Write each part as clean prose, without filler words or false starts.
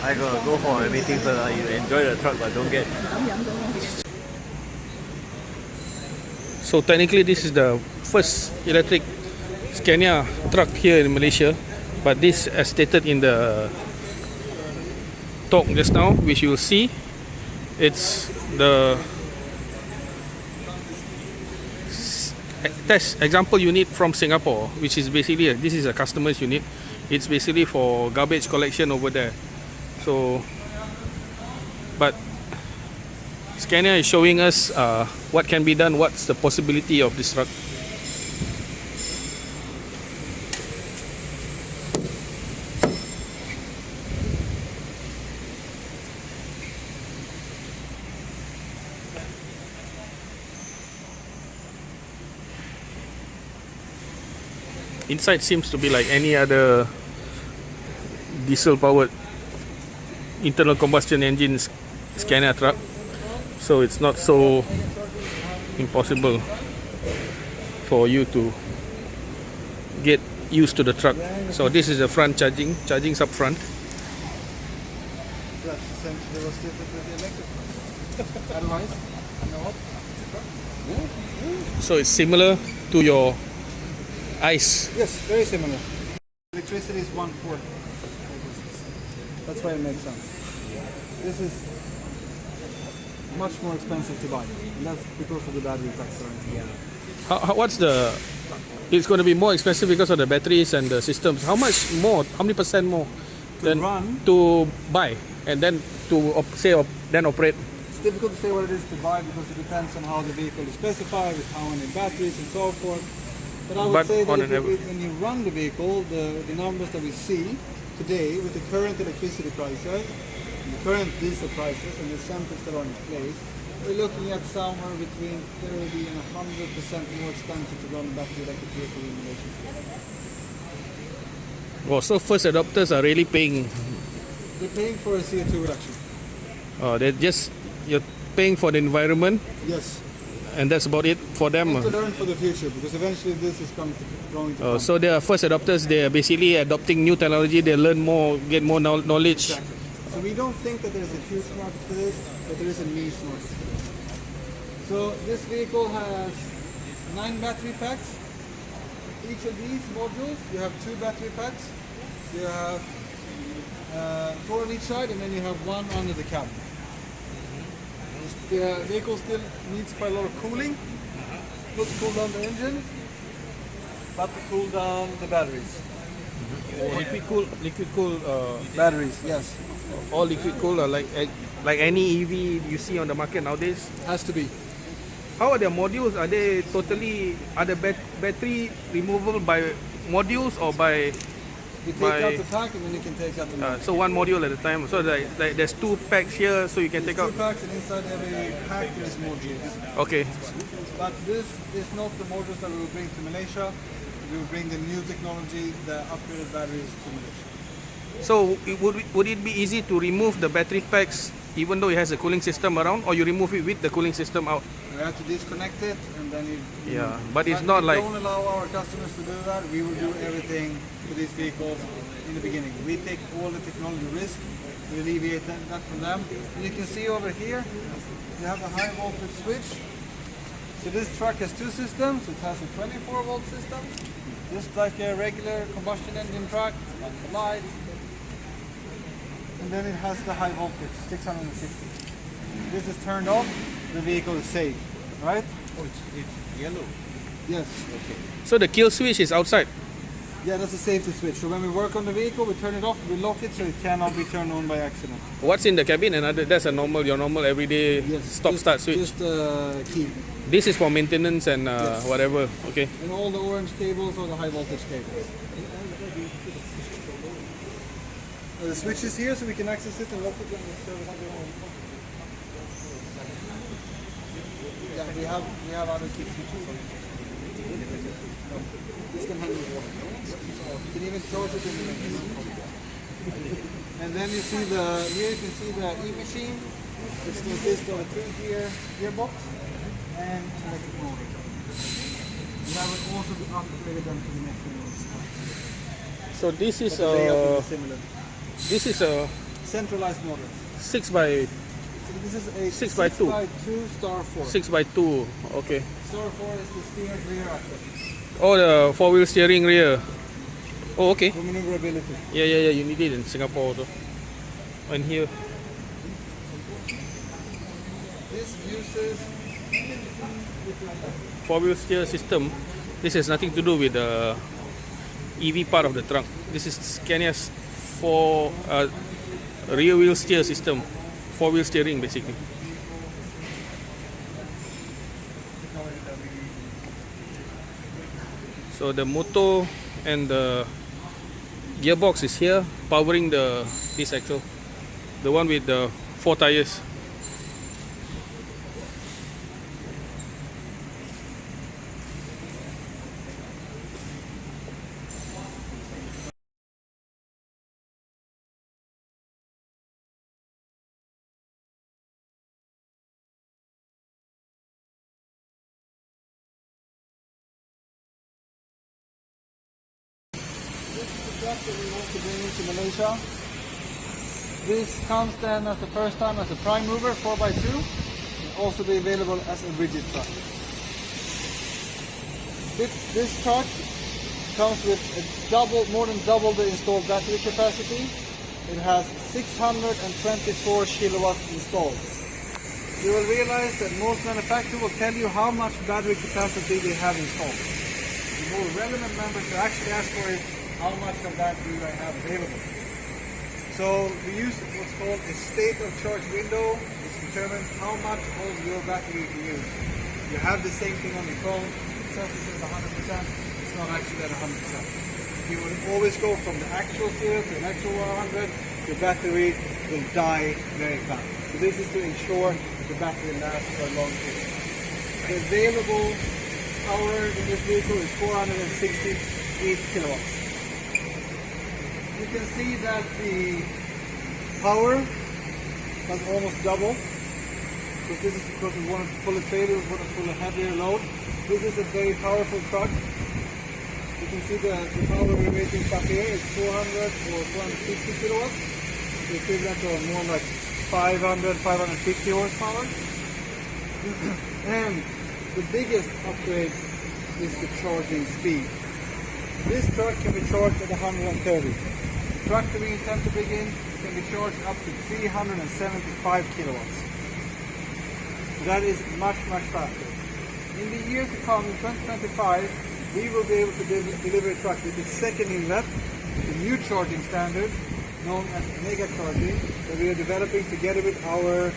I gotta go for a meeting so that you enjoy the truck but don't get. So technically this is the first electric Scania truck here in Malaysia, but this, as stated in the talk just now, which you will see, it's the test example unit from Singapore, which is basically this is a customer's unit. It's basically for garbage collection over there. So, but Scania is showing us what can be done, what's the possibility of this truck. Inside seems to be like any other diesel powered internal combustion engine Scania truck, so it's not so impossible for you to get used to the truck. So this is the front charging's up front. That's essentially what's different with the electric one. Otherwise, you know what? So it's similar to your ICE. Yes, very similar. Electricity is 1/4. That's why it makes sense. This is much more expensive to buy, and that's because of the battery factor. What's the? It's going to be more expensive because of the batteries and the systems. How much more? How many percent more than to buy and then to then operate? It's difficult to say what it is to buy because it depends on how the vehicle is specified, with how many batteries and so forth. But I would say that when you run the vehicle, the numbers that we see today with the current electricity prices, the current diesel prices and the incentives that are in place, we're looking at somewhere between 30 and 100% more expensive to run a battery electric vehicle in Malaysia. Well, so first adopters are really paying. They're paying for a CO2 reduction. You're paying for the environment. Yes. And that's about it for them. To learn for the future, because eventually this is going to come. So they are first adopters. They are basically adopting new technology. They learn more, get more knowledge. Exactly. So we don't think that there's a huge market for this, but there is a niche market for this. So this vehicle has 9 battery packs. Each of these modules, you have 2 battery packs. You have 4 on each side, and then you have 1 under the cabin. The vehicle still needs quite a lot of cooling, not to cool down the engine, but to cool down the batteries. Liquid cool batteries, yes. All liquid cool, like any EV you see on the market nowadays. Has to be. How are their modules? Are they battery removable by modules or by? You take out the pack and then you can take out the module. So one module at a time. So like there's 2 packs here, so you can take out 2 packs, and inside every pack there is modules. Okay. But this is not the modules that we will bring to Malaysia. We will bring the new technology, the upgraded batteries to Malaysia. So would it be easy to remove the battery packs even though it has a cooling system around, or you remove it with the cooling system out? We have to disconnect it and then but it's not like. We don't allow our customers to do that. We will do everything for these vehicles in the beginning. We take all the technology risk. We alleviate that from them. And you can see over here, you have a high voltage switch. So this truck has 2 systems. It has a 24 volt system, just like a regular combustion engine truck, light. And then it has the high voltage, 660. This is turned off, the vehicle is safe, right? Oh, it's yellow. Yes. Okay. So the kill switch is outside. Yeah, that's a safety switch. So when we work on the vehicle, we turn it off, we lock it so it cannot be turned on by accident. What's in the cabin? That's your normal everyday start switch. Just a key. This is for maintenance and whatever. Okay. And all the orange cables are the high voltage cables. The switch is here so we can access it and lock it when we service it. Yeah, we have other key switches. This can handle water. You can even charge it in the machine. And then you see here you can see the e-machine, which consists of a 3-gear gearbox and electric motor. That will also be upgraded to the next level. So So this is but the layout will be similar. this is a Centralized motor. 6 by So this is a 6 by 2. 2 star 4. 6 by 2. Okay. Star 4 is the steered rear axle. Oh, the 4-wheel steering rear. Oh, okay. For maneuverability. Yeah. You need it in Singapore also. And here. This uses 4-wheel steer system. This has nothing to do with the EV part of the trunk. This is Scania's rear wheel steer system. 4-wheel steering basically. So the motor and the gearbox is here powering this axle. The one with the 4 tires. truck that we want to bring into Malaysia. This comes then as the first time as a prime mover 4x2. It will also be available as a rigid truck. This truck comes with more than double the installed battery capacity. It has 624 kilowatts installed. You will realize that most manufacturers will tell you how much battery capacity they have installed. The more relevant number to actually ask for is how much of that do I have available. So we use what's called a state of charge window, which determines how much of your battery you can use. You have the same thing on your phone. It says it is 100%. It's not actually at 100%. You will always go from the actual 0 to an actual 100. Your battery will die very fast. So this is to ensure that the battery lasts for a long period. The available power in this vehicle is 468 kilowatts. You can see that the power has almost doubled. Because this is because we want to pull a trailer, we want to pull a heavier load. This is a very powerful truck. You can see the power we're rating up here is 400 or 450 kilowatts. The equivalent of more like 500, 550 horsepower. And the biggest upgrade is the charging speed. This truck can be charged at 130. The truck that we intend to bring in can be charged up to 375 kilowatts. So that is much, much faster. In the year to come, in 2025, we will be able to deliver a truck with the second inlet, the new charging standard, known as mega charging, that we are developing together with our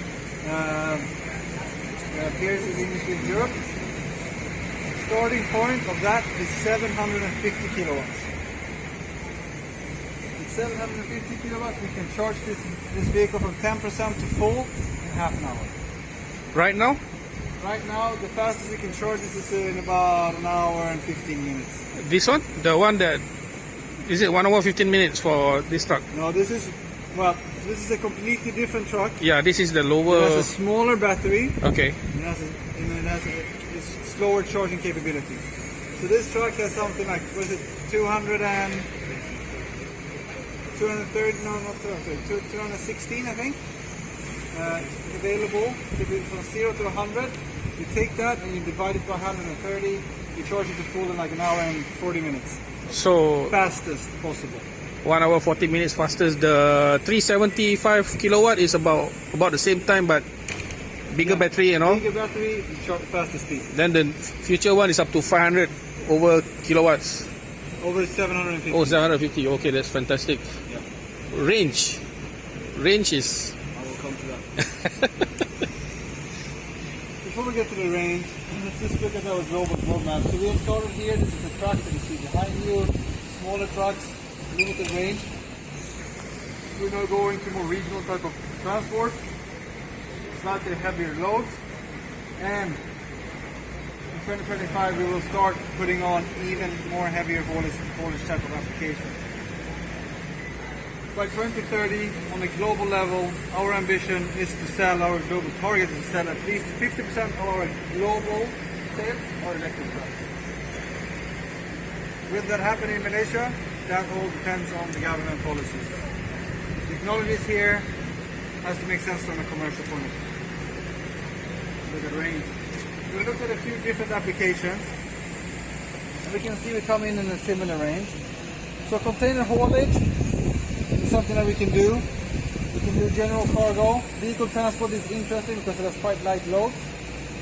peers in the industry in Europe. The starting point of that is 750 kilowatts. With 750 kilowatts, we can charge this vehicle from 10% to full in half an hour. Right now? Right now, the fastest we can charge this is in about an hour and 15 minutes. This one? The one that... Is it 1 hour 15 minutes for this truck? No, this is a completely different truck. Yeah, this is the lower... It has a smaller battery. Okay. It has a slower charging capabilities. So this truck has something like, was it 216, I think, available from 0 to 100. You take that and you divide it by 130. You charge it to full in like an hour and 40 minutes. So Fastest possible. 1 hour 40 minutes fastest. The 375 kilowatt is about the same time, but bigger battery and all. Bigger battery, you charge fastest speed. Then the future one is up to 500 over kilowatts. Over 750. Oh, 750. Okay, that's fantastic. Yeah. Range is... I will come to that. Before we get to the range, let's just look at our global roadmap. So we have started here. This is a truck that you see behind you. Smaller trucks, limited range. We're now going to more regional type of transport. Slightly heavier loads. And in 2025 we will start putting on even more heavier haulage type of application. By 2030, on a global level, our ambition is to sell, our global target is to sell at least 50% of our global sales are electric trucks. Will that happen in Malaysia? that all depends on the government policy. Technologies here has to make sense from a commercial point of view. Look at range. We looked at a few different applications, and we can see we come in a similar range. So container haulage is something that we can do. We can do general cargo. Vehicle transport is interesting because it has quite light loads.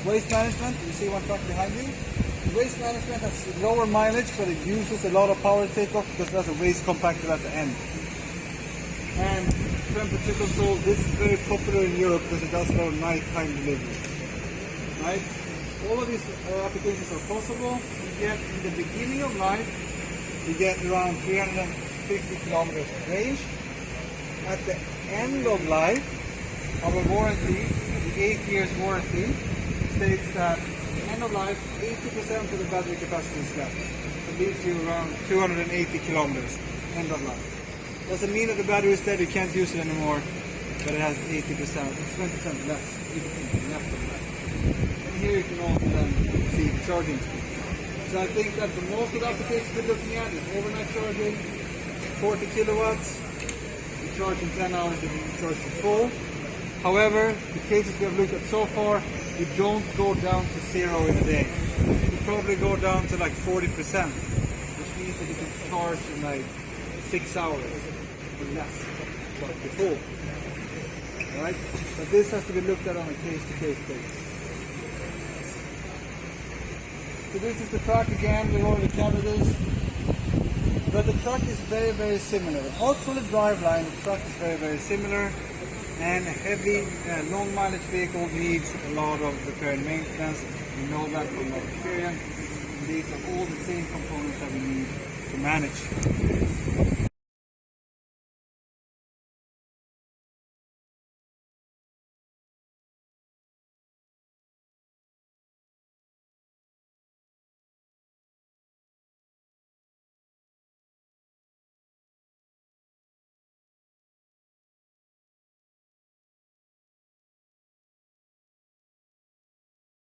Waste management, you see one truck behind me. Waste management has lower mileage, but it uses a lot of power takeoff because it has a waste compactor at the end. And temperature control, this is very popular in Europe because it does allow nighttime delivery. Right? All of these applications are possible. You get in the beginning of life, you get around 350 kilometers range. At the end of life, our warranty, the 8 years warranty, states that at the end of life, 80% of the battery capacity is left. It leaves you around 280 kilometers, end of life. Doesn't mean that the battery is dead, you can't use it anymore, but it has 80%, 20% less, 80% left of that. And here you can also then see the charging speed. So I think that for most of the applications we're looking at is overnight charging, 40 kilowatts, you charge in 10 hours if you charge to full. However, the cases we have looked at so far, you don't go down to zero in a day. You probably go down to like 40%, which means that you can charge in like 6 hours or less, but to full. Alright? But this has to be looked at on a case-to-case basis. So this is the truck again, we already covered this. But the truck is very, very similar. Out from the driveline, the truck is very, very similar. And a heavy, long mileage vehicle needs a lot of repair and maintenance. We know that from our experience. And these are all the same components that we need to manage.